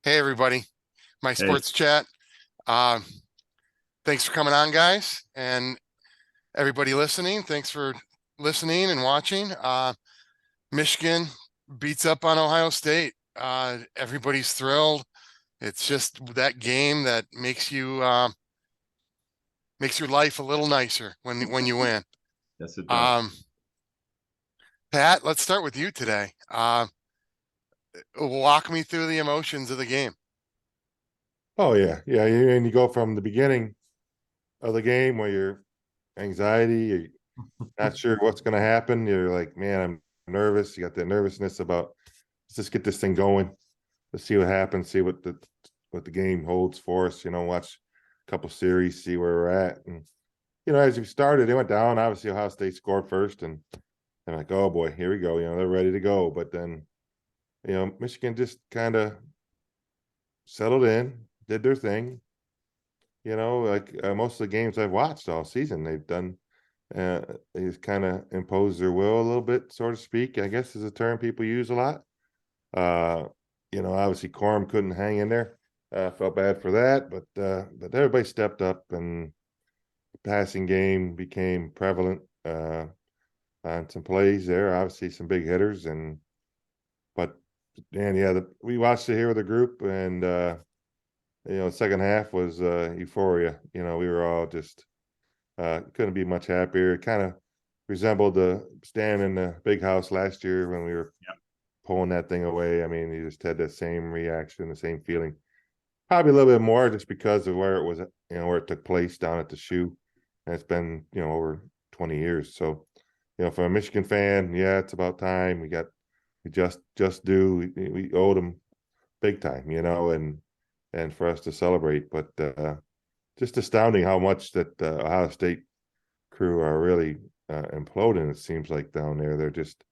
Hey, everybody. My Hey, sports chat. Um, Thanks for coming on, guys. And everybody listening, thanks for listening and watching. Michigan beats up on Ohio State. Everybody's thrilled. It's just that game that makes your life a little nicer when you win. yes, it does. Um, Pat, let's start with you today. Walk me through the emotions of the game. Oh yeah. And you go from the beginning of the game where you're anxiety, you're not sure what's going to happen. You're like, man, I'm nervous. You got that nervousness about let's just get this thing going. Let's see what happens. See what the game holds for us. Watch a couple series, see where we're at. And as we started, it went down. Obviously, Ohio State scored first, and I'm like, oh boy, here we go. They're ready to go. But then, Michigan just kind of settled in, did their thing. Like most of the games I've watched all season, they've done. He's kind of imposed their will a little bit, so to speak. I guess is a term people use a lot. Uh, Obviously Corum couldn't hang in there. Felt bad for that, but everybody stepped up, and the passing game became prevalent on some plays there. Obviously, some big hitters, but yeah, we watched it here with the group, and second half was euphoria. We were all just couldn't be much happier. It kind of resembled the stand in the big house last year when we were Yep. pulling that thing away. I mean, you just had that same reaction, the same feeling. Probably a little bit more just because of where it was, where it took place down at the shoe. And it's been, over 20 years. So, for a Michigan fan, yeah, it's about time. We just do. We owed them big time, and for us to celebrate. But just astounding how much that Ohio State crew are really imploding. It seems like down there, they're just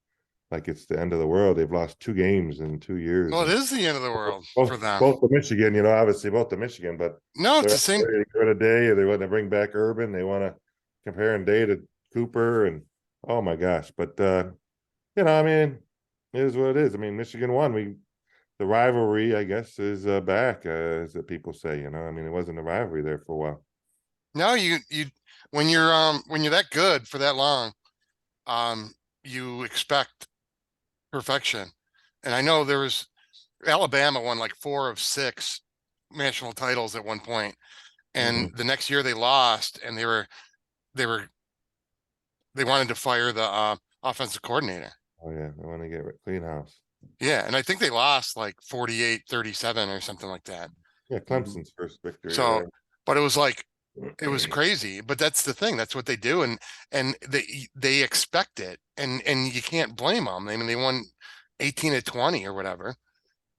like it's the end of the world. They've lost two games in 2 years, Well, it and is the end of the world for them. both the Michigan, obviously both the Michigan, but No, it's they're the same. ready to go today. They want to bring back Urban. They want to compare and date to Cooper, and oh my gosh! But I mean, it is what it is. I mean, Michigan won. The rivalry, I guess, is back, as the people say. I mean, it wasn't a rivalry there for a while. No, you when you're that good for that long, um, you expect perfection. And I know there was Alabama won like 4 of 6 national titles at one point, and Mhm. the next year they lost, and they were they wanted to fire the offensive coordinator. Oh yeah, I want to get clean house. Yeah, and I think they lost like 48-37 or something like that. Yeah, Mhm. Clemson's first victory So, there. but it was like it was crazy, but that's the thing. That's what they do, and they expect it, and you can't blame them. I mean, they won 18-20 or whatever.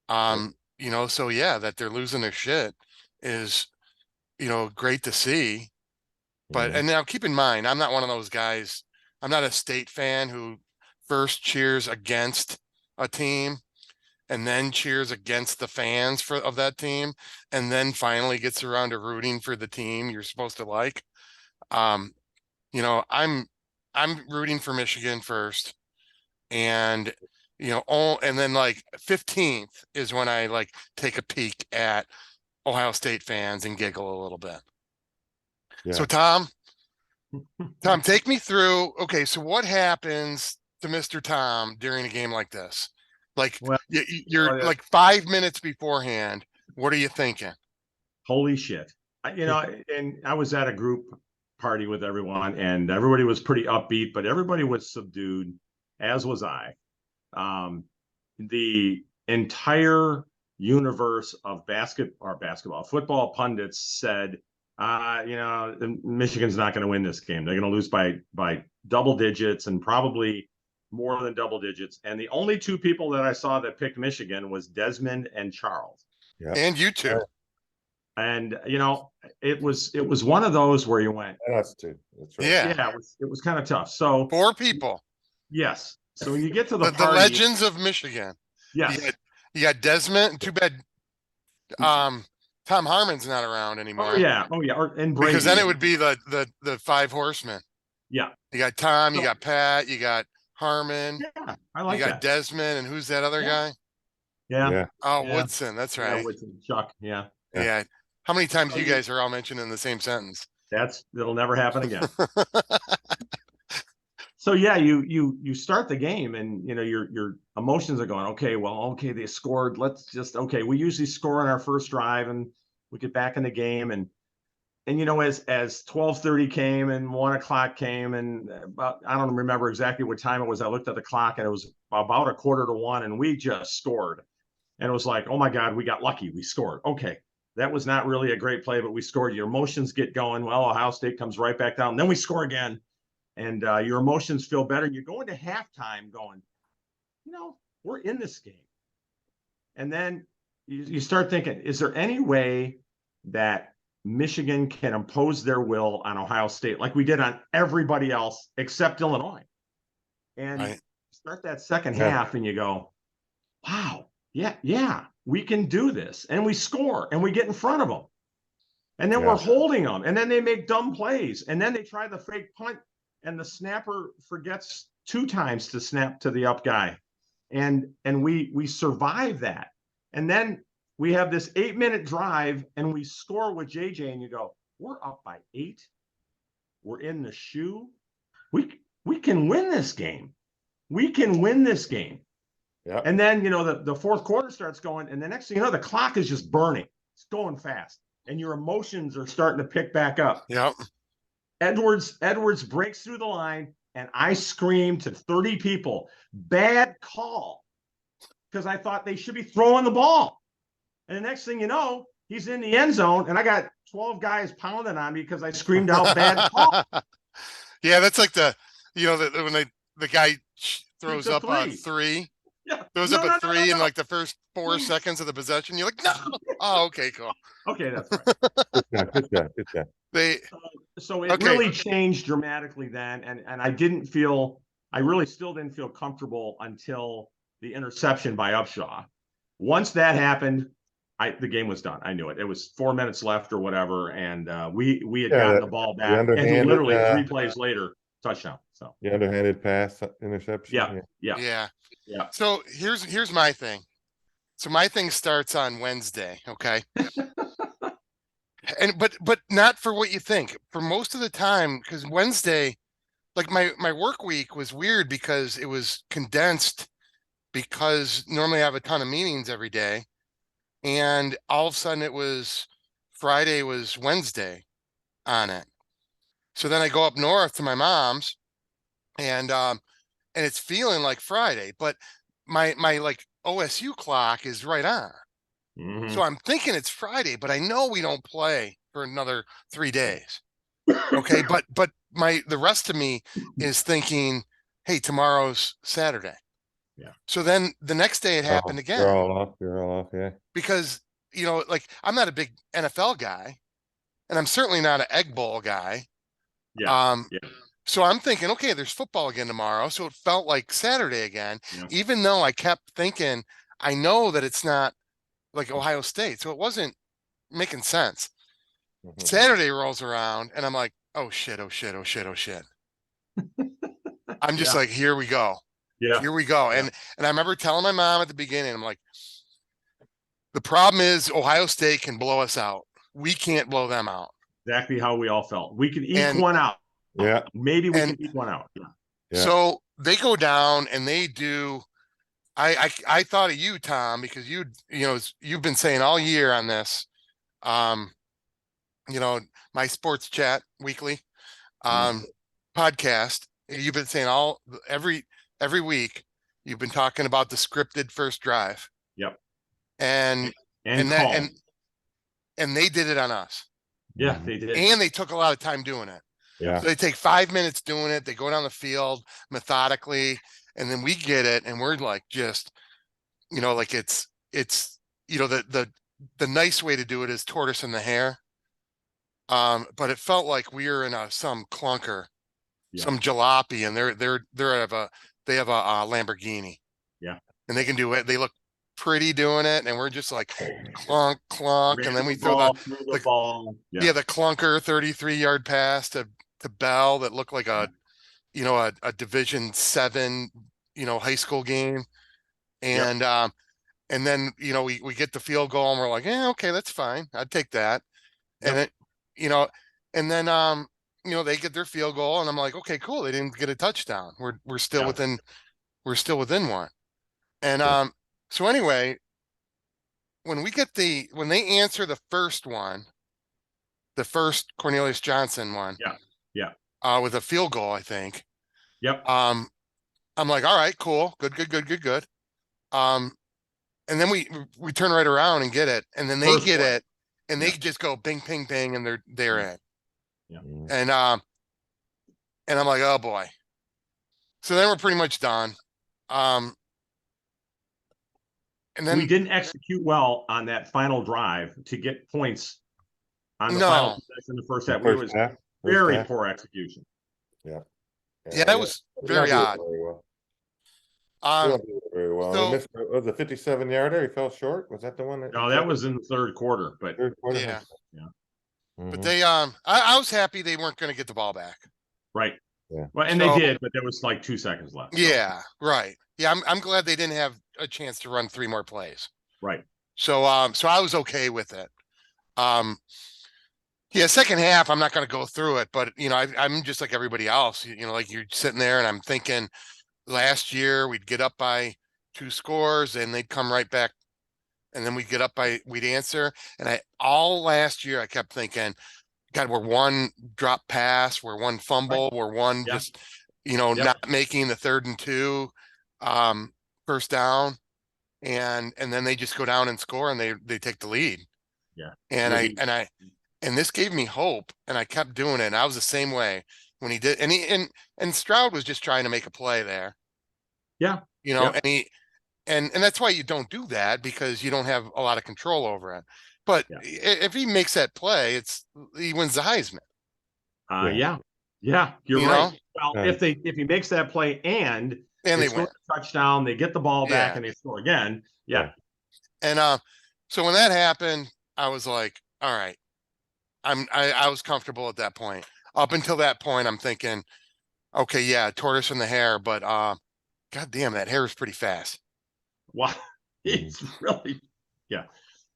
So yeah, that they're losing their shit is great to see. But Mhm. and now keep in mind, I'm not one of those guys. I'm not a state fan who first cheers against a team and then cheers against the fans of that team, and then finally gets around to rooting for the team you're supposed to like. Um, you know, I'm rooting for Michigan first, and and then like 15th is when I like take a peek at Ohio State fans and giggle a little bit. So Yeah. Tom, take me through. Okay, so what happens to Mr. Tom during a game like this? Like Well, you're like 5 minutes beforehand. What are you thinking? holy shit. And I was at a group party with everyone, and everybody was pretty upbeat, but everybody was subdued, as was I. The entire universe of basketball, football pundits said, Michigan's not going to win this game. They're going to lose by double digits and probably more than double digits. And the only two people that I saw that picked Michigan was Desmond and Charles. Yeah. And you too. And it was one of those where you went, And us too. That's right. Yeah, yeah, it was kind of tough. So 4 people. yes, so when you get to the The party, legends of Michigan. You got yes, you got Desmond. Too bad Tom Harmon's not around oh anymore, yeah, oh yeah, and because then Brady, it would be the five horsemen. yeah. You got Tom, you So got Pat, you got Harmon, yeah, I you like got that. Desmond, and who's that other Yeah, guy? Yeah. Oh, Yeah. Woodson, that's Yeah, right. Woodson, Chuck. Yeah. Yeah. Yeah. How many times So you guys are all mentioned in the same sentence? that'll never happen again. So yeah, you start the game and your emotions are going, okay, well, okay, they scored. Okay, we usually score on our first drive and we get back in the game and as 12:30 came and 1 o'clock came and about, I don't remember exactly what time it was. I looked at the clock and it was about 1:15 and we just scored. And it was like, oh my God, we got lucky. We scored. Okay. That was not really a great play, but we scored. Your emotions get going. Well, Ohio State comes right back down. And then we score again. And your emotions feel better. And you go into halftime going, we're in this game. And then you start thinking, is there any way that Michigan can impose their will on Ohio State like we did on everybody else except Illinois? And Right. start that second Yeah. half and you go, wow, yeah, we can do this. And we score and we get in front of them. And then Yeah. we're holding them. And then they make dumb plays. And then they try the fake punt and the snapper forgets 2 times to snap to the up guy. And we survive that. And then we have this 8-minute drive and we score with JJ and you go, we're up by 8. We're in the shoe. We can win this game. We can win this game. Yeah. And then, the fourth quarter starts going, and the next thing you know, the clock is just burning. It's going fast. And your emotions are starting to pick back up. Yep. Edwards breaks through the line, and I scream to 30 people, bad call. Because I thought they should be throwing the ball. And the next thing you know, he's in the end zone, and I got 12 guys pounding on me because I screamed out bad call. Yeah, that's like when the guy throws a up a 3. 3. Yeah. Throws up a 3 in like the first 4 seconds of the possession. You're like, no. Oh, okay, cool. Okay, that's right. Good job. They So it Okay. really changed dramatically then, and I really still didn't feel comfortable until the interception by Upshaw. Once that happened, the game was done. I knew it. It was 4 minutes left or whatever, and we had gotten the ball back, and underhanded, literally 3 plays later, touchdown. So The underhanded pass interception. yeah. So here's my thing. So my thing starts on Wednesday, okay? But not for what you think. For most of the time, because Wednesday, like my work week was weird because it was condensed because normally I have a ton of meetings every day. And all of a sudden it was Friday was Wednesday on it. So then I go up north to my mom's and it's feeling like Friday, but my like OSU clock is right on. Mhm. So I'm thinking it's Friday, but I know we don't play for another 3 days. Okay, but the rest of me is thinking, hey, tomorrow's Saturday. Yeah. So then the next day it happened again. You're all off, yeah. Because like I'm not a big NFL guy, and I'm certainly not an Egg Bowl guy. Yeah. So I'm thinking, okay, there's football again tomorrow. So it felt like Saturday again, Yeah. even though I kept thinking, I know that it's not like Ohio State. So it wasn't making sense. Mhm. Saturday rolls around and I'm like, oh shit. I'm just Yeah. like, here we go. Yeah. Here we go. Yeah. And I remember telling my mom at the beginning, I'm like, the problem is Ohio State can blow us out. We can't blow them out. Exactly how we all felt. We could eke And- one out. Yeah. Maybe we And- can eke one out. Yeah. Yeah. So they go down and they do. I thought of you, Tom, because you've been saying all year on this, my sports chat weekly, podcast. You've been saying every week. You've been talking about the scripted first drive. Yep. And And they did it on us. yeah, they did. And they took a lot of time doing it. Yeah. So they take 5 minutes doing it. They go down the field methodically, and then we get it, and we're like just, like it's the nice way to do it is tortoise in the hare. But it felt like we were in some clunker, Yeah. some jalopy, and they have a Lamborghini. Yeah. And they can do it. They look pretty doing it, and we're just like clunk, and then we throw the ball. the clunker 33-yard pass to Bell that looked like a Division 7 high school game, and And then, we get the field goal and we're like, yeah, okay, that's fine. I'd take that. And Yep. it, and then, they get their field goal and I'm like, okay, cool. They didn't get a touchdown. We're still Yeah. within one. And, Yeah. so anyway, when they answer the first one, the first Cornelius Johnson one, Yeah. Yeah. with a field goal, I think, Yep. I'm like, all right, cool. Good. Um, and then we turn right around and get it. And then they First get play. it and they Yeah. just go bing, ping, ping, and they're Yeah. in. Mm. And I'm like, oh boy. So then we're pretty much done. And We then didn't execute well on that final drive to get points on the final no, possession in the first The half. It first was half, first very half. poor execution. yeah, Yeah, that was we very don't do it odd. very well. We Um, don't do it very well. so- He missed, was the 57-yarder? He fell short? Was that the one that? No, that was in the third quarter, but Third quarter? yeah, Mhm. but I was happy they weren't going to get the ball back. right. Yeah. Well, and So- they did, but there was like 2 seconds left. so- Yeah, right. Yeah, I'm glad they didn't have a chance to run 3 more plays. Right. So I was okay with it. Yeah, second half, I'm not going to go through it, but I'm just like everybody else. Like you're sitting there, and I'm thinking, last year we'd get up by 2 scores, and they'd come right back, and then we'd answer. And all last year I kept thinking, God, we're one drop pass, we're one fumble, we're one Yeah. just Yep. not making the 3rd and 2, first down, and then they just go down and score, and they take the lead. Yeah. And Yeah, and this gave me hope, and I kept doing it. And I was the same way when he did. And Stroud was just trying to make a play there. Yeah. And and that's why you don't do that, because you don't have a lot of control over it. But Yeah. if he makes that play, he wins the Heisman. Yeah, you're You right. know? Well, Right. if he makes that play and And they score win. a touchdown, they get the ball back Yeah. and they score again. Yeah. And so when that happened, I was like, all right, I was comfortable at that point. Up until that point, I'm thinking, okay, yeah, tortoise and the hare, but God damn, that hare is pretty fast. Wow. It's really, yeah.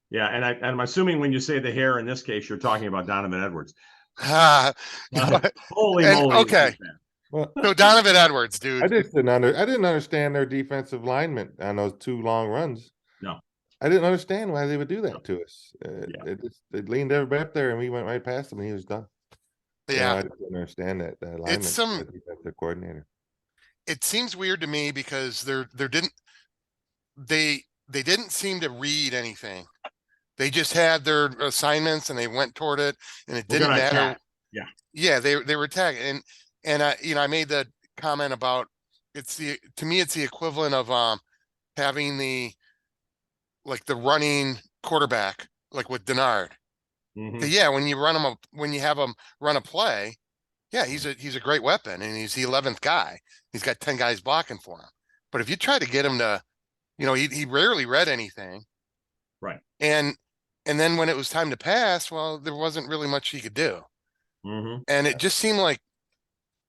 Yeah. And I'm assuming when you say the hair in this case, you're talking about Donovan Edwards. Holy And- moly. okay. he's fast. Well, So Donovan Edwards, I dude. just I didn't understand their defensive linemen on those 2 long runs. No. I didn't understand why they would do that to us. Yeah. They leaned everybody up there and we went right past him and he was done. Yeah, I didn't understand that alignment. some- the defensive coordinator. it seems weird to me because they didn't seem to read anything. They just had their assignments and they went toward it, and it We're didn't gonna matter. attack. Yeah. Yeah, they were attacking, and I made the comment about to me it's the equivalent of having the running quarterback, like with Denard. Mhm. Yeah, when you have him run a play, yeah, he's a great weapon, and he's the 11th guy. He's got 10 guys blocking for him. But if you try to get him to, he rarely read anything. Right. And then when it was time to pass, well, there wasn't really much he could do. Mhm. And it just seemed like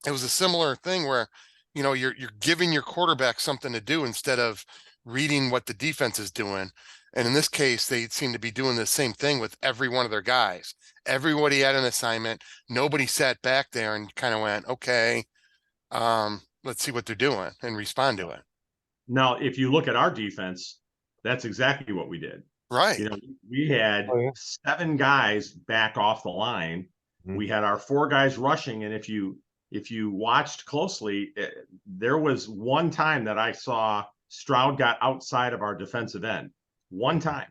it was a similar thing where, you're giving your quarterback something to do instead of reading what the defense is doing. And in this case, they seem to be doing the same thing with every one of their guys. Everybody had an assignment. Nobody sat back there and kind of went, okay, let's see what they're doing and respond to it. Now, if you look at our defense, that's exactly what we did. Right. We had Oh, yeah. 7 guys back off the line. Mhm. We had our 4 guys rushing, and if you watched closely, there was one time that I saw Stroud got outside of our defensive end. One time,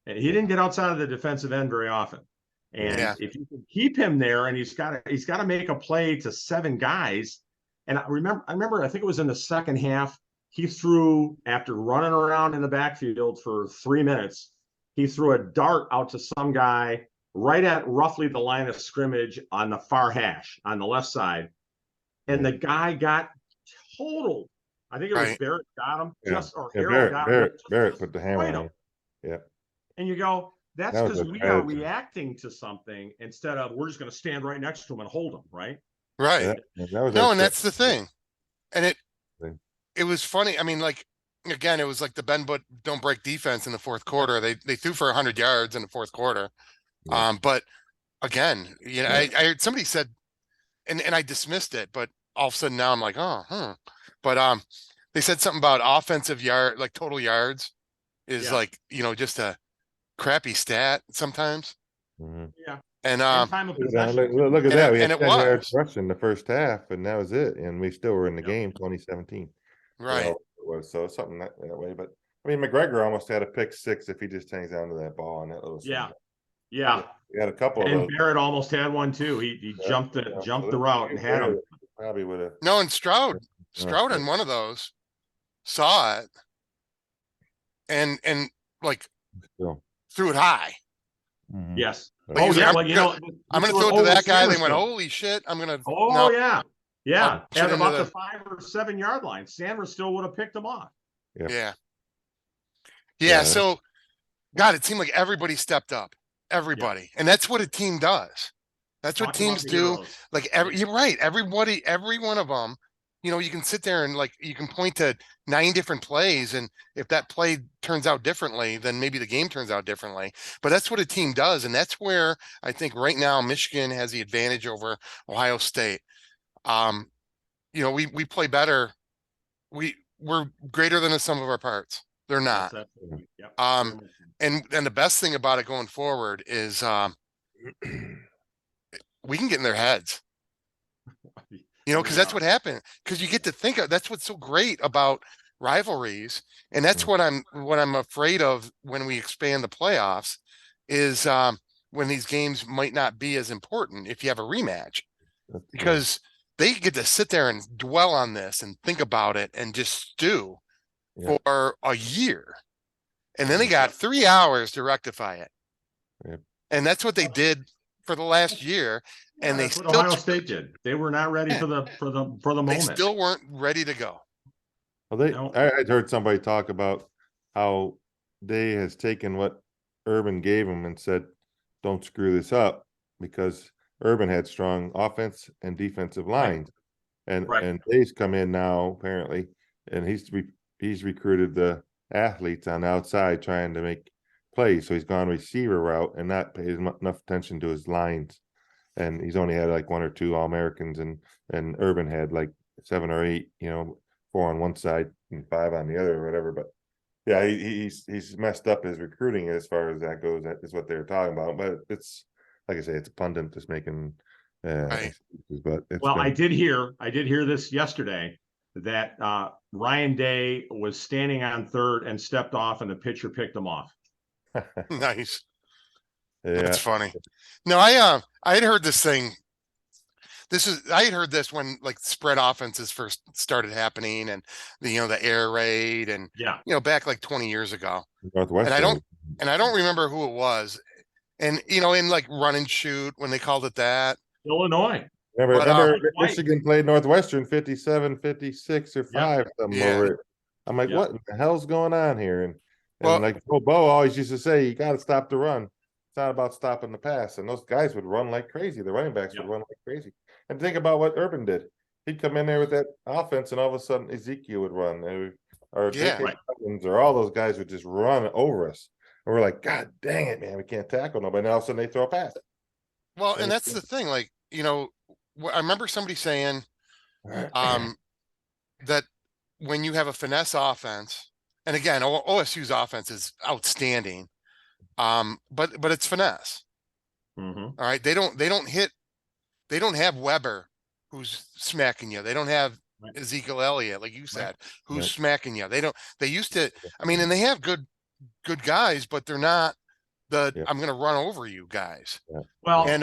and he didn't get outside of the defensive end very often. And Yeah. if you can keep him there, and he's got to make a play to 7 guys. And I remember, I think it was in the second half. He threw, after running around in the backfield for 3 minutes, he threw a dart out to some guy right at roughly the line of scrimmage on the far hash on the left side. And the guy got totaled. I think it was Right. Barrett got him, Yeah. or Yeah, Harold got him. Barrett put the hammer Right on up. him. And you go, that's That was because a we are tragedy. reacting to something instead of we're just going to stand right next to him and hold him, right? Right. Yeah, that was No, our and that's the tragedy. thing. And Thing. it was funny. I mean, like, again, it was like the bend but don't break defense in the fourth quarter. They threw for 100 yards in the fourth quarter. Yeah. But again, you know, Yeah. I heard somebody said, and I dismissed it, but all of a sudden now I'm like, oh, But they said something about offensive yard, like total yards, is Yeah. like, you know, just a crappy stat sometimes. Mhm. Yeah. And And time of Look at that. possession. Look at And that. it- We and had it 10 yards was. rushing the first half, and that was it. And we still were in the Yep. game 2017. You right. know, it was so something that way. But I mean, McGregor almost had a pick six if he just hangs on to that ball and that little. Yeah. swing. Yeah. We had a couple of And those. Barrett almost had one too. He Yeah, jumped you know, jumped so the route and had him. Probably would have. No, and Stroud in one of those saw it and like Still. threw it high. Mhm. Yes. But- Oh he's yeah. like, Well, you know, I'm this gonna is throw it what to that Otis guy. They Sanders went, did. holy shit, I'm gonna Oh no, yeah. Yeah. push it At into about the- the 5 or 7 yard line, Sanders still would have picked him off. Yeah. yeah. Yeah. So God, it seemed like everybody stepped up. Everybody. And that's what a team does. That's what Talk about teams the do. heroes. Like you're right. Everybody, every one of them, you know, you can sit there and like you can point to 9 different plays, and if that play turns out differently, then maybe the game turns out differently. But that's what a team does, and that's where I think right now Michigan has the advantage over Ohio State. You know, we play better. We're greater than the sum of our parts. They're not. Yes, absolutely. Yep. And the best thing about it going forward is we can get in their heads. You know, because that's what happened. Because you get to think of that's what's so great about rivalries, and that's what I'm afraid of when we expand the playoffs, is when these games might not be as important if you have a rematch, because they get to sit there and dwell on this and think about it and just stew for a year, and then they got 3 hours to rectify it, and that's what they did for the last year. And that's they what still Ohio State did. They were not ready for the moment. they still weren't ready to go. Well, No. I'd heard somebody talk about how Day has taken what Urban gave him and said, "Don't screw this up," because Urban had strong offense and defensive lines, and Day's come in now apparently, and he's recruited the athletes on the outside trying to make plays. So he's gone receiver route and not paid enough attention to his lines. And he's only had like 1 or 2 All-Americans, and Urban had like 7 or 8, you know, 4 on one side and 5 on the other or whatever. But yeah, he's messed up his recruiting as far as that goes. That is what they're talking about. But it's like I say, it's a pundit just making excuses. But I did hear this yesterday that Ryan Day was standing on third and stepped off, and the pitcher picked him off. Nice. Yeah, That's funny. No, I had heard this thing. I had heard this when like spread offenses first started happening, and the air raid, and back like 20 years ago. Northwestern. And I don't remember who it was. And in like run and shoot when they called it that. Illinois. Remember Michigan played Northwestern 57-56 or 5 something over it. I'm like, what in the hell's going on here? And like Bo always used to say, you got to stop the run. It's not about stopping the pass. And those guys would run like crazy. The running backs would run like crazy. And think about what Urban did. He'd come in there with that offense, and all of a sudden Ezekiel would run, or all those guys would just run over us. And we're like, God dang it, man, we can't tackle nobody. And all of a sudden they throw a pass. Well, and that's the thing. Like, I remember somebody saying that when you have a finesse offense, and again, OSU's offense is outstanding, but it's finesse. Mm-hmm. All right, they don't have Weber who's smacking you. They don't have Ezekiel Elliott, like you said, who's smacking you. They used to, and they have good guys, but they're not I'm going to run over you guys. Well, and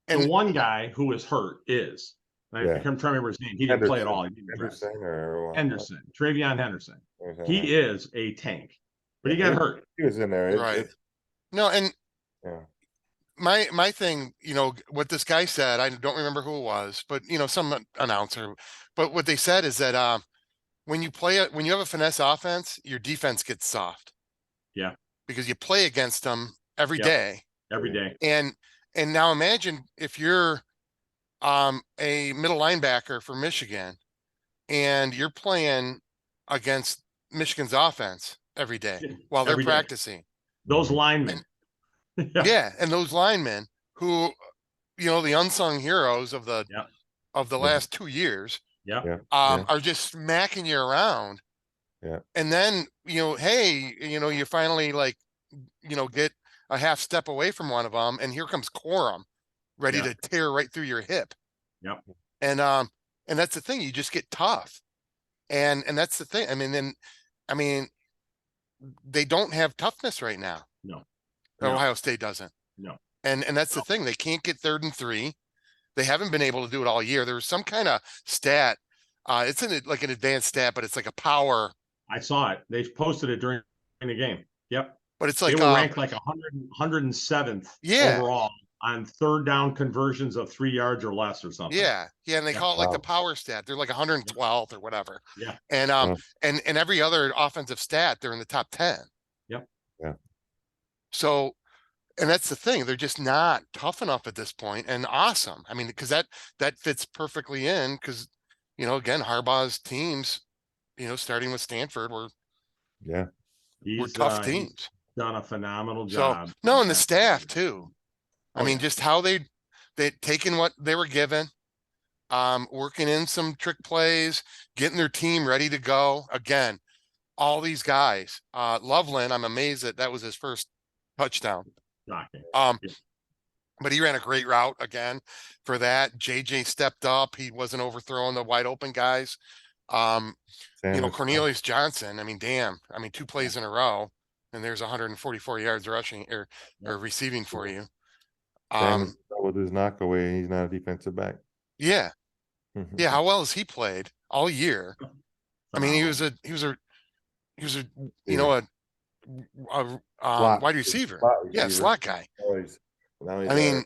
the one guy who is hurt is, I'm trying to remember his name. He didn't play at all. Henderson, Travion Henderson. He is a tank, but he got hurt. He was in there. Right. No, and my thing, what this guy said, I don't remember who it was, but some announcer, but what they said is that when you have a finesse offense, your defense gets soft. Yeah. Because you play against them every day. Every day. And now imagine if you're a middle linebacker for Michigan and you're playing against Michigan's offense every day while they're Every day. practicing. Those linemen. Yeah, and those linemen who, the unsung heroes of the Yeah. last 2 years, Yeah. Yeah. Yeah. are just smacking you around. Yeah. And then, hey, you finally get a half step away from one of them, and here comes Corum, ready Yeah. to tear right through your hip. Yep. And that's the thing, you just get tough. And that's the thing. I mean, they don't have toughness right now. No. Ohio State doesn't. No. And that's the thing. They can't get 3rd and 3. They haven't been able to do it all year. There was some kind of stat. It's like an advanced stat, but it's like a power. I saw it. They posted it during the game. Yep. But it's They like were ranked like 107th Yeah. overall on 3rd down conversions of 3 yards or less or something. Yeah, and they Yeah. call it like the Wow. power stat. They're like 112th or whatever. Yeah. And Wow. and every other offensive stat, they're in the top 10. Yep. Yeah. So, and that's the thing. They're just not tough enough at this point. And awesome. I mean, because that fits perfectly in. Because again, Harbaugh's teams, starting with Stanford, were He's tough he's teams. done a phenomenal So job. no, and the staff too. I Oh, mean, yeah. just how they'd taken what they were given, working in some trick plays, getting their team ready to go. Again, all these guys. Loveland, I'm amazed that was his first touchdown. Shocking. Yeah. But he ran a great route again for that. JJ stepped up. He wasn't overthrowing the wide open guys. Sanders. Cornelius Johnson, damn. 2 plays in a row, and there's 144 yards rushing or receiving for you. Sanders with his knockaway, he's not a defensive back. Yeah. Yeah, how well has he played all year? He was a Slot. wide receiver. Slot Yeah, receiver. slot guy. Now he's I mean-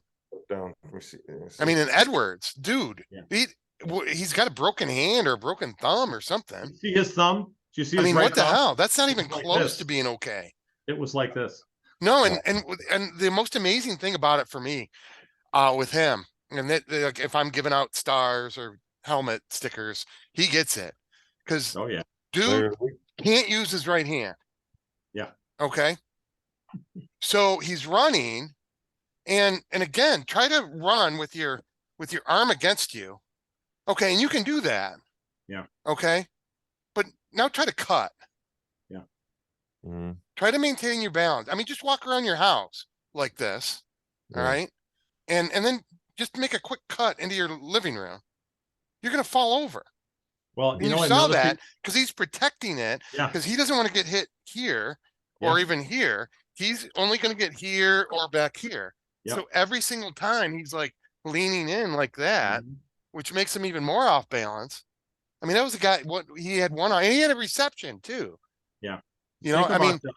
down. And Edwards, dude, Yeah. he's got a broken hand or a broken thumb or something. You see his thumb? Did you see his right What the thumb? hell? That's not even It's like close this. to being okay. It was like this. No, and the most amazing thing about it for me, with him, and like, if I'm giving out stars or helmet stickers, he gets it. Because Oh yeah. dude can't use his right hand. Yeah. Okay. So he's running, and again, try to run with your arm against you. Okay, and you can do that. Yeah. Okay. But now try to cut. Mhm. Try to maintain your balance. Just walk around your house like this. All Yeah. right. And then just make a quick cut into your living room. You're gonna fall over. Well, And you you know saw another that thing- because he's protecting it, Yeah. because he doesn't want to get hit here or Yeah. even here. He's only going to get here or back here. Yep. So every single time he's like leaning in like that, Mhm. which makes him even more off balance. That was a guy, he had one eye, and he had a reception too. Yeah. You know, Think about,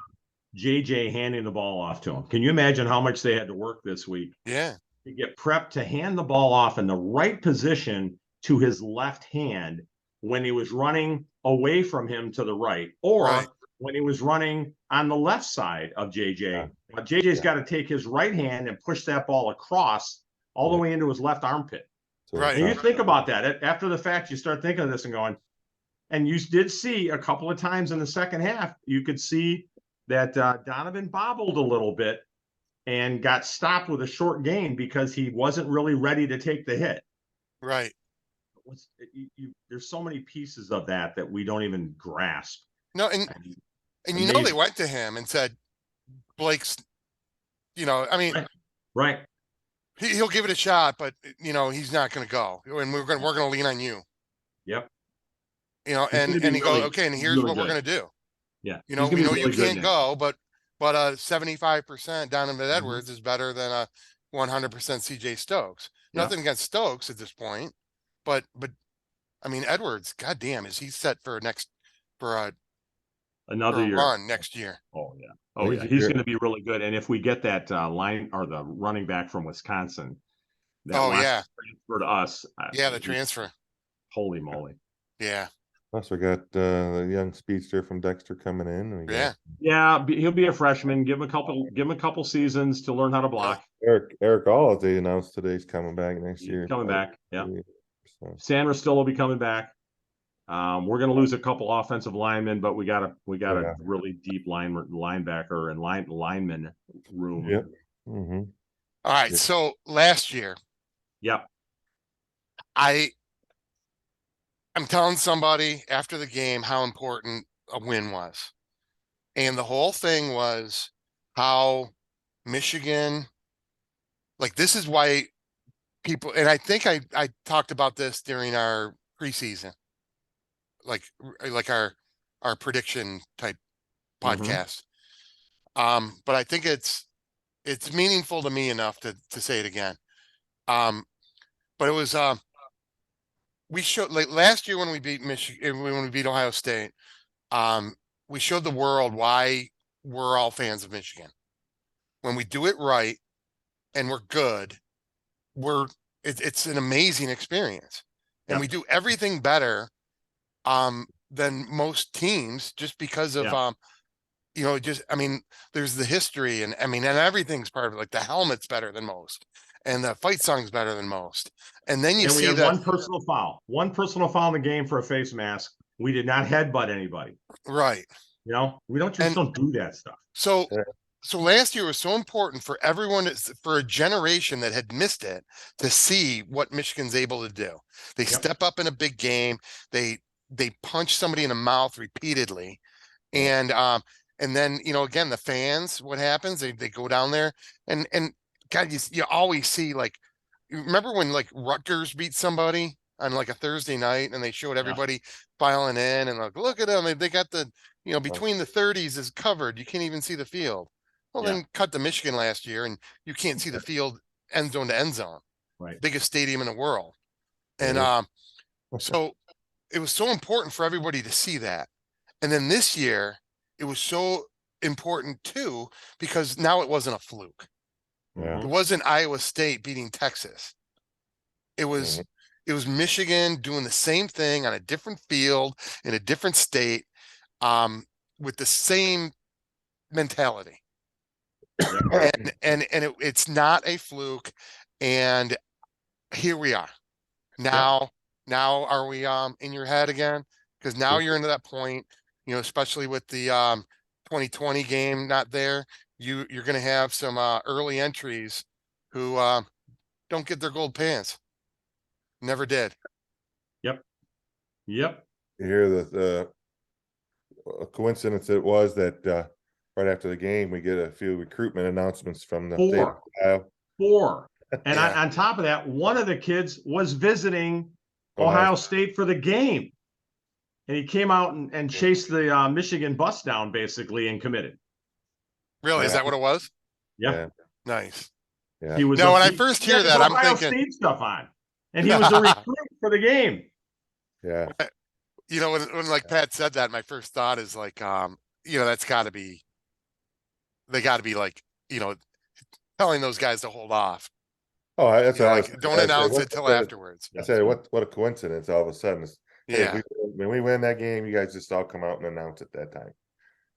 JJ handing the ball off to him. Can you imagine how much they had to work this week yeah, to get prepped to hand the ball off in the right position to his left hand when he was running away from him to the right, or Right. when he was running on the left side of JJ. Yeah. Now, JJ's Yeah. got to take his right hand and push that ball across all the way into his left armpit. So Right. And you it's think about that after the fact, you start thinking of this and going, and you did see a couple of times in the second half, you could see that Donovan bobbled a little bit and got stopped with a short gain because he wasn't really ready to take the hit. right. There's so many pieces of that we don't even grasp. No, and they Amazing. went to him and said, Blake's, Right. he'll give it a shot, but he's not going to go, and we're going to lean on you. Yep. He's and gonna be he goes, really- okay, and here's really what we're good. going to do. Yeah. We He's gonna be know really you good can't now. go, but 75% Donovan Mm-hmm. Edwards is better than a 100% CJ Stokes. Yeah. Nothing against Stokes at this point, but Edwards, goddamn, is he set for a Another year. run next year? Oh yeah. Oh He's yeah. a He's good- going to be really good. And if we get that line or the running back from Wisconsin, that Oh wants yeah, to transfer to us. yeah, the transfer. Holy moly. Yeah, Plus, we got the young speedster from Dexter coming in. We got yeah, Yeah, he'll be a freshman. Give him a couple seasons to learn how to block. Eric All, they announced today, is coming back next year. Coming back. Yeah. So, San Ristillo will be coming back. We're going to lose a couple offensive linemen, but we got a Yeah. really deep linebacker and lineman room. Yep. Mm-hmm. All right. Yeah. So last year, Yep. I'm telling somebody after the game how important a win was. And the whole thing was how Michigan, like this is why people, and I think I talked about this during our preseason, like our prediction type Mhm. podcast. But I think it's meaningful to me enough to say it again. But it was we showed like last year when we beat Michigan, when we beat Ohio State, um, we showed the world why we're all fans of Michigan. When we do it right and we're good, it's an amazing experience. And Yep. we do everything better than most teams just because of Yeah. just I mean, there's the history and I mean, and everything's part of it. Like the helmet's better than most, and the fight song's better than most. And then you And we see had that one personal foul in the game for a face mask. We did not headbutt anybody. right. We don't And do that stuff. so Yeah. so last year was so important for everyone, for a generation that had missed it, to see what Michigan's able to do. They Yep. step up in a big game. They punch somebody in the mouth repeatedly. Yeah. And then, again, the fans, what happens? They go down there and God, you always see like, you remember when like Rutgers beat somebody on like a Thursday night and they showed Yeah. everybody filing in and like, look at them. They got the, between the 30s is covered. You can't even see the field. Well, Yeah. then cut to Michigan last year and you can't see the field end zone to end zone, Right. biggest stadium in the world. And Yeah. so it was so important for everybody to see that. And then this year, it was so important too, because now it wasn't a fluke. Yeah. It wasn't Iowa State beating Texas. It was Mhm. it was Michigan doing the same thing on a different field in a different state, with the same mentality. It's not a fluke. And here we are. Now are we in your head again? Because now you're into that point, especially with the 2020 game not there. You're gonna have some early entries who don't get their gold pants. Never did. Yep. You hear the a coincidence it was that right after the game we get a few recruitment announcements from the state of Ohio. 4. And Yeah. on top of that, one of the kids was visiting Ohio Ohio State for the game. And he came out and chased the Michigan bus down basically and committed. Really? Is Yeah. that what it was? Yeah. Nice. Yeah. He was No, when I he first had hear his that, I'm Ohio thinking, State stuff on. And he was a recruit for the game. Yeah. when like Pat said that, my first thought is like, that's gotta be, they gotta be like, telling those guys to hold off. Oh, that's what I was Like, don't I said, announce what- it till what- afterwards. I said, what a coincidence! All of a sudden, hey, Yeah. when we win that game, you guys just all come out and announce it that time.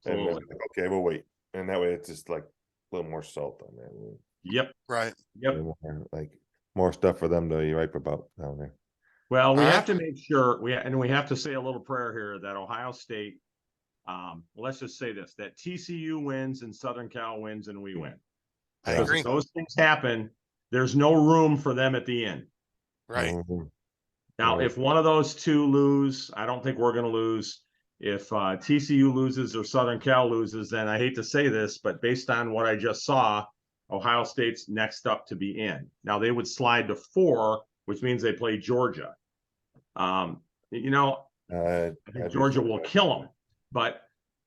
And then, Absolutely. okay, we'll wait, and that way it's just like a little more salt on there, Yep. Right. Yep. like more stuff for them to ripe about down there. Well, we All have right. to make sure we have to say a little prayer here that Ohio State, let's just say this, that TCU wins and Southern Cal wins and we win. I Yeah. Because agree. if those things happen, there's no room for them at the end. Right. Mhm. Now, Yeah. if one of those two lose, I don't think we're going to lose. If TCU loses or Southern Cal loses, then I hate to say this, but based on what I just saw, Ohio State's next up to be in. Now they would slide to 4, which means they play Georgia. I think Georgia will kill them. But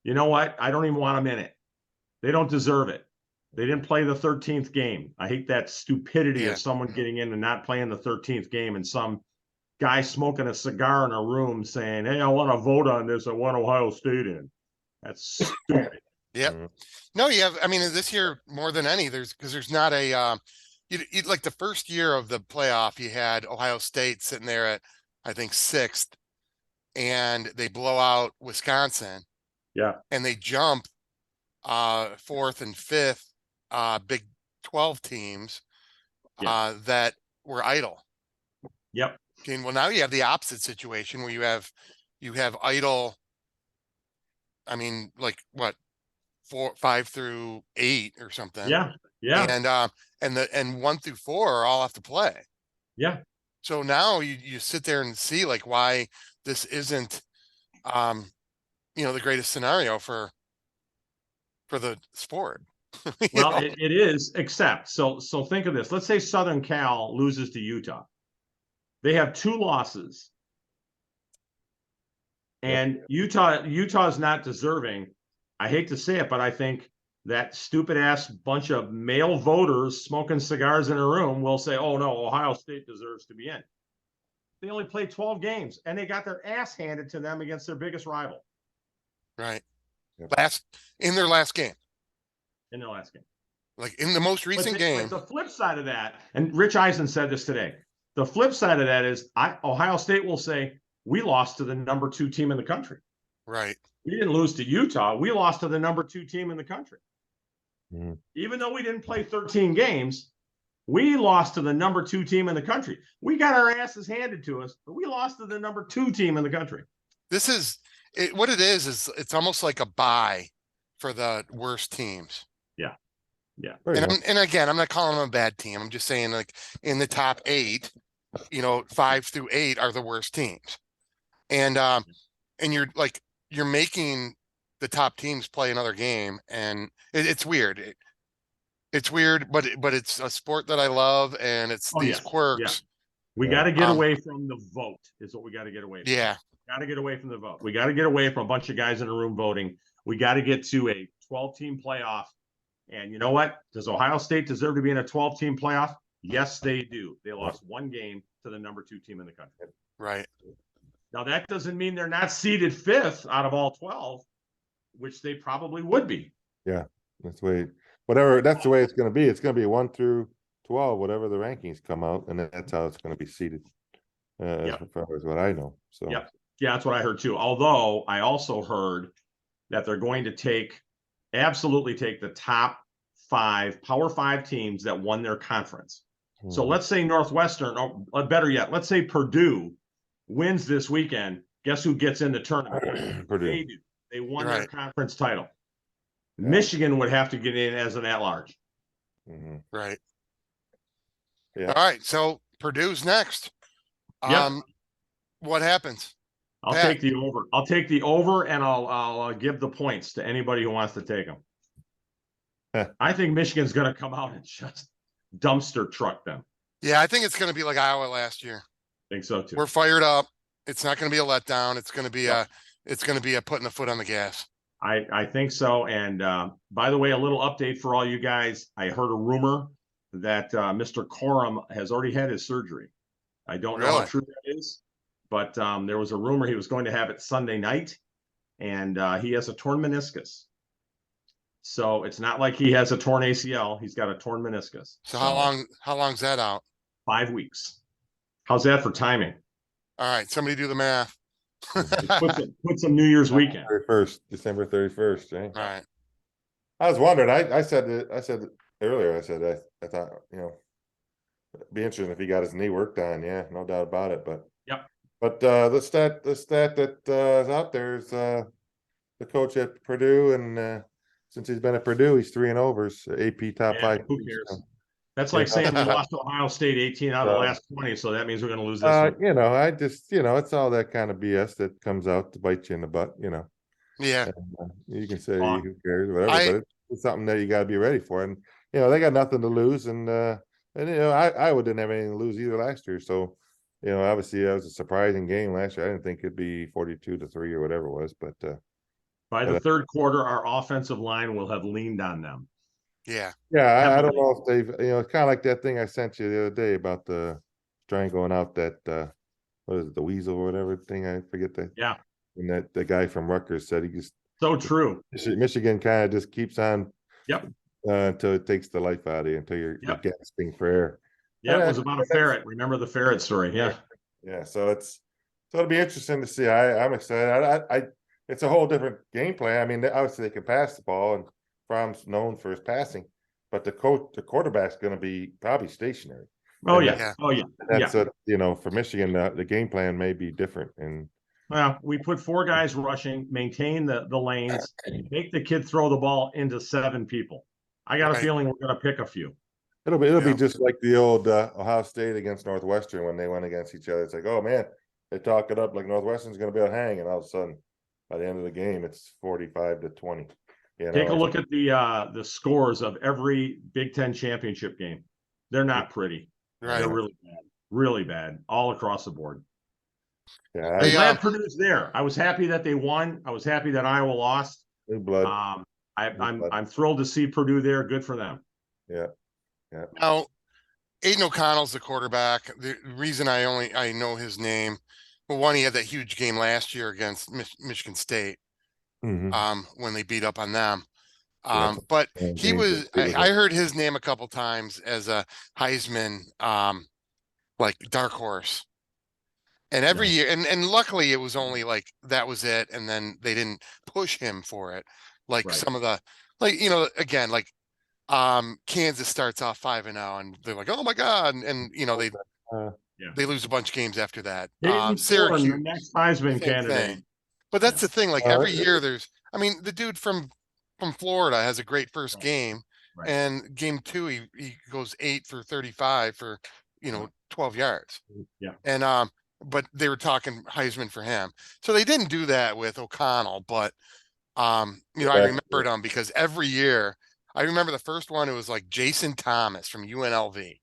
you know what? I don't even want them in it. They don't deserve it. They didn't play the 13th game. I hate that stupidity Yeah. of someone getting in and not playing the 13th game and some guy smoking a cigar in a room saying, hey, I want to vote on this. I want Ohio State in. That's stupid. Yep. Mhm. No, you have, I mean, this year more than any, because there's not a, you like the first year of the playoff, you had Ohio State sitting there at, I think, 6th, and they blow out Wisconsin. Yeah. And they jump 4th and 5th Big 12 teams that were idle. Yep. Okay, well, now you have the opposite situation where you have you have idle. I mean, like what, 5 through 8 or something. Yeah, yeah, And 1 through 4 are all have to play. yeah. So now you sit there and see like why this isn't, the greatest scenario for the sport. You Well, know? it is, except, so think of this. Let's say Southern Cal loses to Utah. They have 2 losses. And Utah's not deserving. I hate to say it, but I think that stupid ass bunch of male voters smoking cigars in a room will say, oh no, Ohio State deserves to be in. They only played 12 games and they got their ass handed to them against their biggest rival Right. Yep. In their last game, in their last game. like in the most recent game. But the flip side of that, and Rich Eisen said this today, the flip side of that is Ohio State will say, we lost to the number 2 team in the country. Right. We didn't lose to Utah. We lost to the number 2 team in the country. Mhm. Even though we didn't play 13 games, we lost to the number 2 team in the country. We got our asses handed to us, but we lost to the number 2 team in the country. This is what it is it's almost like a bye for the worst teams. Yeah. Yeah. Pretty much. And again, I'm not calling them a bad team. I'm just saying like in the top 8, 5 through 8 are the worst teams. And you're making the top teams play another game, and it's weird. It's weird, but it's a sport that I love, and it's Oh, these yes. quirks. We Yeah. got to get away from the vote is what we got to get away from. Yeah. Got to get away from the vote. We got to get away from a bunch of guys in a room voting. We got to get to a 12-team playoff. And you know what? Does Ohio State deserve to be in a 12-team playoff? Yes, they do. They lost 1 game to the number 2 team in the country. Right. Now, that doesn't mean they're not seeded 5th out of all 12, which they probably would be. That's the way, whatever, that's the way it's gonna be. It's gonna be 1 through 12, whatever the rankings come out, and that's how it's gonna be seated. As far as what I know, so. Yeah. Yeah, that's what I heard too. Although I also heard that they're going to absolutely take the top 5 Power 5 teams that won their conference. So let's say Northwestern, or better yet, let's say Purdue wins this weekend. Guess who gets in the tournament? Purdue. They do. They won their Right. conference title. Yeah. Michigan would have to get in as an at-large. Mhm. Right. Yeah. All right. So Purdue's next. Yep. What happens? I'll Pat. take the over. I'll take the over, and I'll give the points to anybody who wants to take them. I think Michigan's going to come out and just dumpster truck them. Yeah, I think it's going to be like Iowa last year. I think so too. We're fired up. It's not going to be a letdown. It's going to be Yep. a putting the foot on the gas. I think so. And by the way, a little update for all you guys. I heard a rumor that Mr. Corum has already had his surgery. I don't know how Really? true that is, but there was a rumor he was going to have it Sunday night, and he has a torn meniscus. So it's not like he has a torn ACL. He's got a torn meniscus. So how long's that out? 5 weeks. How's that for timing? All right, somebody do the math. Put some New Year's weekend. 31st, December 31st, right? All right. I was wondering, I said earlier, I thought, it'd be interesting if he got his knee worked on. Yeah, no doubt about it. But Yep. But the stat that is out there is the coach at Purdue, and since he's been at Purdue, he's 3-0 versus AP top Yeah, 5. who cares? That's like saying we lost to Ohio State 18 out of the last 20, so that means we're going to lose this one. I just, it's all that kind of BS that comes out to bite you in the butt, Yeah. And, you can say who cares, whatever, but it's something that you got to be ready for. And, they got nothing to lose. And Iowa didn't have anything to lose either last year. So, obviously that was a surprising game last year. I didn't think it'd be 42-3 or whatever it was, but by the third quarter, our offensive line will have leaned on them. Yeah. Yeah, I don't know if they've, it's kind of like that thing I sent you the other day about the triangling out that, what is it, the weasel or whatever thing, I forget that. Yeah. And that the guy from Rutgers said he just. So true. Michigan kind of just keeps on. Yep. Until it takes the life out of you, until you're gasping for air. Yeah, it was about a ferret. Remember the ferret story? Yeah. Yeah, so it'll be interesting to see. I'm excited. It's a whole different game plan. I mean, obviously they can pass the ball, and Fromm's known for his passing, but the quarterback's going to be probably stationary. Oh And yeah. Oh yeah. That's for Michigan, the game plan may be different, and Well, we put 4 guys rushing, maintain the lanes, make the kid throw the ball into 7 people. I got a Right. feeling we're gonna pick a few. It'll be Yeah. just like the old Ohio State against Northwestern when they went against each other. It's like, oh man, they talk it up like Northwestern's going to be able to hang, and all of a sudden, by the end of the game, it's 45-20. You Take a know, look at the scores of every Big Ten championship game. They're not pretty. Right. They're really bad, all across the board. yeah, I'm Hey, glad Purdue's there. I was happy that they won. I was happy that Iowa lost. new blood. I'm thrilled to see Purdue there. Good for them. Yeah, Now, Aiden O'Connell's the quarterback. The reason I know his name, well, one, he had that huge game last year against Michigan State, Mhm. when they beat up on them. Yeah. But Yeah, he James was, was I heard his name a couple times as a Heisman, like dark horse. And every Yeah. year, and luckily it was only like that was it, and then they didn't push him for it, like Right. some of the, like, again, like Kansas starts off 5-0 and they're like, oh my god, and Uh, they lose a bunch of games after that. Hayden Thorne, the Syracuse, next Heisman same candidate. thing. But that's Yeah. the thing, like Uh, every year there's, I mean, the dude from Florida has a great first Right. game, Right. and game 2 he goes 8 for 35 for 12 yards. Yeah. And but they were talking Heisman for him. So they didn't do that with O'Connell, but I Back- remembered him because every year, I remember the first one, it was like Jason Thomas from UNLV.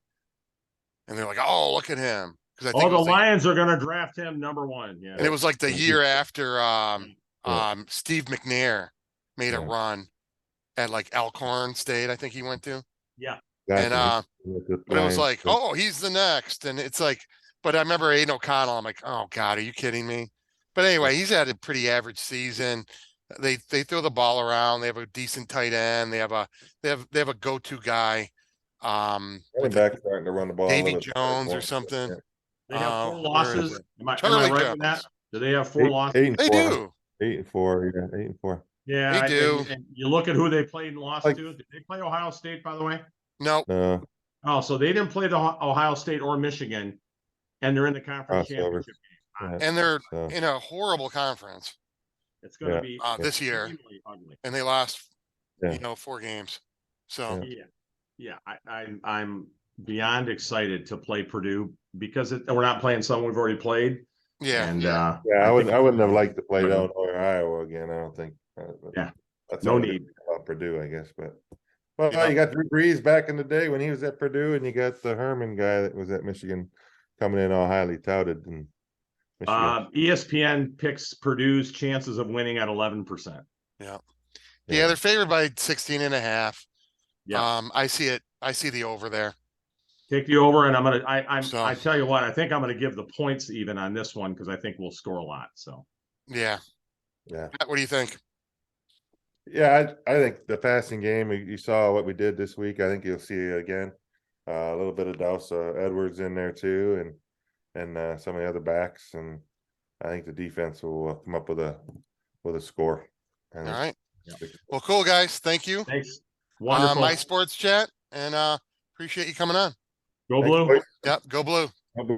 And they're like, oh, look at him. Because I think Oh, it the was Lions are going to draft him #1. Yeah. and it was like the year after Yeah. Steve McNair made a Yeah. run at like Alcorn State, I think he went to. Yeah. And Exactly. but it was Lions, like, oh, he's the next. And it's like, but I remember Aiden O'Connell, I'm like, oh God, are you kidding me? But anyway, he's had a pretty average season. They throw the ball around, they have a decent tight end, they have a go-to guy. running With back starting to run the ball. a Davy little bit Jones or more. something. Yeah. They have 4 where is losses. it? Am I Charlie right with that? Jones. Do they have 4 losses? 8-4. They do. 8-4. Yeah, 8-4. Yeah, They do. And you look at who they played and lost Like- to. Did they play Ohio State, by the way? No, No, Oh, so they didn't play the Ohio State or Michigan, and they're in the conference Crossover. championship game. yeah, and they're so, in a horrible conference, It's going to Yeah. be this year, extremely ugly. and they lost, Yeah. 4 games. So Yeah. I'm beyond excited to play Purdue because we're not playing someone we've already played. yeah, And yeah, I I think- wouldn't have liked to play down or Iowa again. I don't think. But Yeah. that's No all need. about Purdue, I guess. But well, Yeah. you got Drew Brees back in the day when he was at Purdue, and you got the Herman guy that was at Michigan coming in all highly touted. And Michigan, ESPN picks Purdue's chances of winning at 11%. yeah, they're favored by 16.5. Yeah. I see it. I see the over there. Take the over, and So- I tell you what, I think I'm gonna give the points even on this one because I think we'll score a lot. So Yeah. yeah, What do you think? yeah. I think the passing game. You saw what we did this week. I think you'll see it again. A little bit of Dowsa Edwards in there too, and some of the other backs, and I think the defense will come up with a score. All And right. Yeah. Well, cool guys. Thank you. thanks. Wonderful. My sports chat, and appreciate you coming on. Go Thanks, Blue. boys. Yep. Go blue. I'll be-